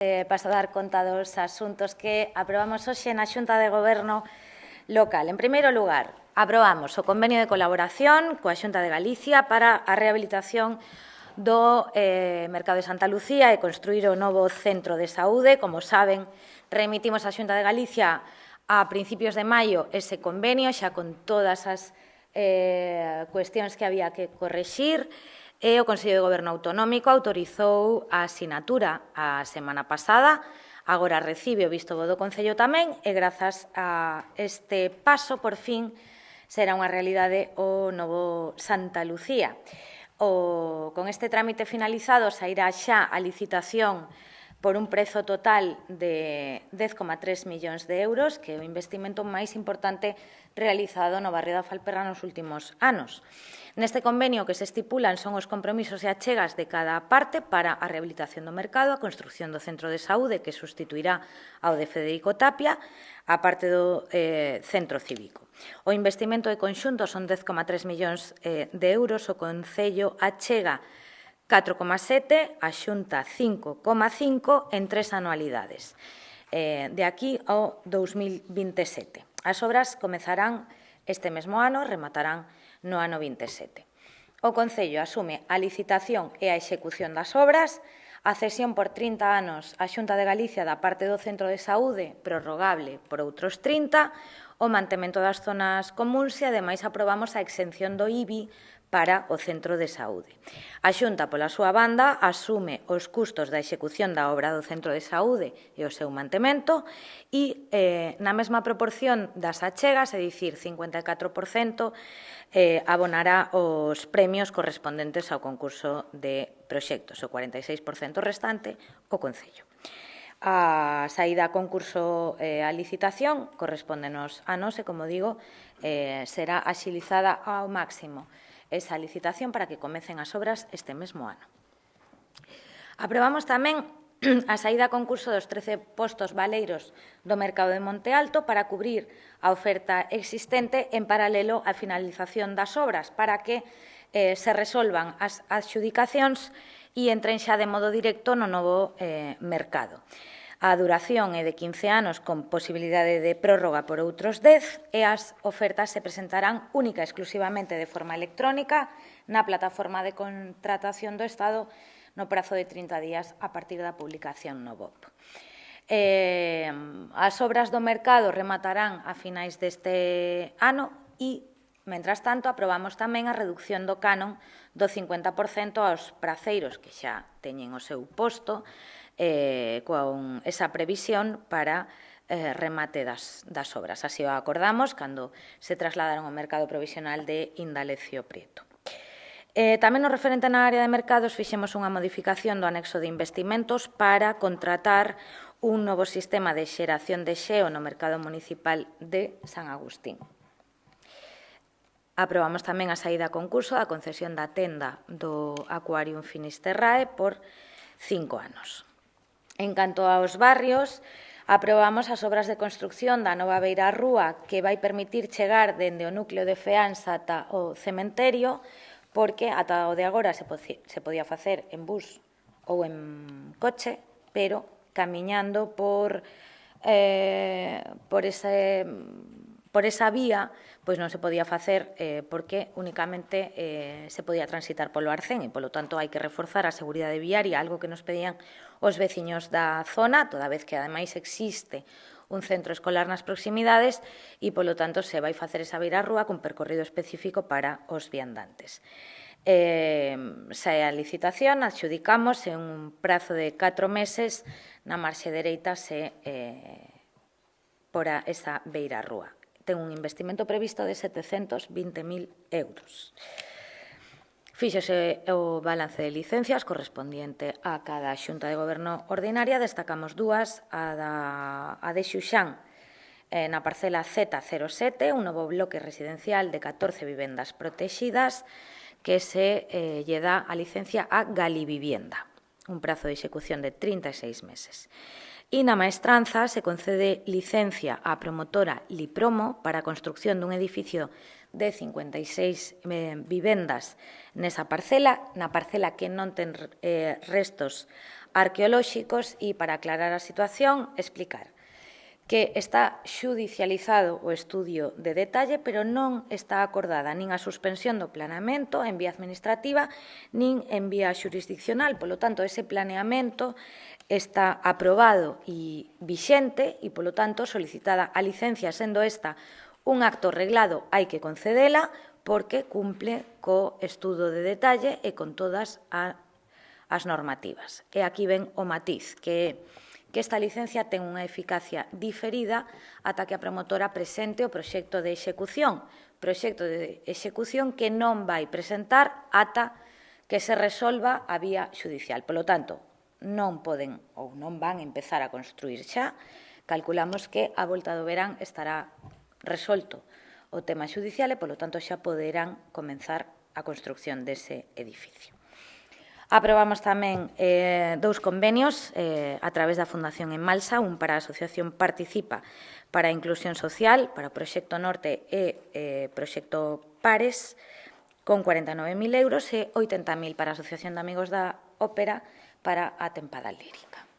Paso a dar conta dos asuntos que aprobamos hoxe na Xunta de Goberno local. En primeiro lugar, aprobamos o convenio de colaboración coa Xunta de Galicia para a rehabilitación do Mercado de Santa Lucía e construir o novo centro de saúde. Como saben, remitimos á Xunta de Galicia a principios de maio ese convenio, xa con todas as cuestións que había que correxir, e o Consello de Goberno Autonómico autorizou a asinatura a semana pasada. Agora recibe o visto bo do Concello tamén e, grazas a este paso, por fin, será unha realidade o novo Santa Lucía. Con este trámite finalizado, sairá xa a licitación por un prezo total de 10,3 millóns de euros, que é o investimento máis importante realizado no barrio da Falperra nos últimos anos. Neste convenio que se estipulan son os compromisos e achegas de cada parte para a rehabilitación do mercado, a construción do centro de saúde que sustituirá ao de Federico Tapia, a parte do centro cívico. O investimento de conxunto son 10,3 millóns de euros, o Concello achega 4,7, a Xunta 5,5 en 3 anualidades, de aquí ao 2027. As obras comezarán este mesmo ano, rematarán no ano 27. O Concello asume a licitación e a execución das obras, a cesión por 30 anos á Xunta de Galicia da parte do Centro de Saúde, prorrogable por outros 30, o mantemento das zonas comúns e, ademais, aprobamos a exención do IBI para o Centro de Saúde. A Xunta, pola súa banda, asume os custos da execución da obra do Centro de Saúde e o seu mantemento e, na mesma proporción das achegas, é dicir, 54%, abonará os premios correspondentes ao concurso de proxectos, o 46% restante, o Concello. A saída a concurso a licitación correspóndenos a nós e, como digo, será axilizada ao máximo esa licitación para que comecen as obras este mesmo ano. Aprobamos tamén a saída a concurso dos 13 postos baleiros do mercado de Monte Alto para cubrir a oferta existente en paralelo á finalización das obras, para que se resolvan as adxudicacións e entren xa de modo directo no novo mercado. A duración é de 15 anos con posibilidade de prórroga por outros 10 e as ofertas se presentarán única e exclusivamente de forma electrónica na plataforma de contratación do Estado no prazo de 30 días a partir da publicación no BOP. As obras do mercado rematarán a finais deste ano e, mentras tanto, aprobamos tamén a reducción do canon do 50% aos praceiros que xa teñen o seu posto, con esa previsión para remate das obras. Así o acordamos cando se trasladaron ao mercado provisional de Indalecio Prieto. Tamén no referente na área de mercados fixemos unha modificación do anexo de investimentos para contratar un novo sistema de xeración de xeo no mercado municipal de San Agustín. Aprobamos tamén a saída a concurso da concesión da tenda do Aquarium Finisterrae por 5 anos. En canto aos barrios, aprobamos as obras de construcción da nova beira rúa que vai permitir chegar dende o núcleo de Feansa ata o cementerio, porque ata o de agora se podía facer en bus ou en coche, pero camiñando por esa vía, pois non se podía facer porque únicamente se podía transitar polo arcén e, polo tanto, hai que reforzar a seguridade viaria, algo que nos pedían os veciños da zona, toda vez que, ademais, existe un centro escolar nas proximidades e, polo tanto, se vai facer esa beira rúa con percorrido específico para os viandantes. Sae a licitación, adxudicamos en un prazo de 4 meses, na marxe dereita se porá esa beira rúa. Ten un investimento previsto de 720.000 euros. Fíxose o balance de licencias correspondiente a cada Xunta de Goberno ordinaria. Destacamos dúas, a de Xuxán, na parcela Z07, un novo bloque residencial de 14 vivendas protegidas, que se lle dá a licencia a Galivivienda, un prazo de execución de 36 meses. E na Maestranza se concede licencia á promotora Lipromo para a construcción dun edificio de 56 vivendas nesa parcela, na parcela que non ten restos arqueolóxicos, e para aclarar a situación, explicar que está xudicializado o estudio de detalle, pero non está acordada nin a suspensión do planeamento en vía administrativa nin en vía xurisdiccional. Polo tanto, ese planeamento está aprobado e vixente e, polo tanto, solicitada a licencia, sendo esta un acto reglado, hai que concedela porque cumple co estudo de detalle e con todas as normativas. E aquí ven o matiz, que esta licencia ten unha eficacia diferida ata que a promotora presente o proxecto de execución que non vai presentar ata que se resolva a vía xudicial. Polo tanto, non poden ou non van empezar a construir xa. Calculamos que a volta do verán estará resolto o tema xudicial e, polo tanto, xa poderán comenzar a construcción dese edificio. Aprobamos tamén dous convenios a través da Fundación En Malsa, un para a Asociación Participa para a Inclusión Social, para o Proxecto Norte e Proxecto Pares, con 49.000 euros e 80.000 para a Asociación de Amigos da Ópera para a tempada lírica.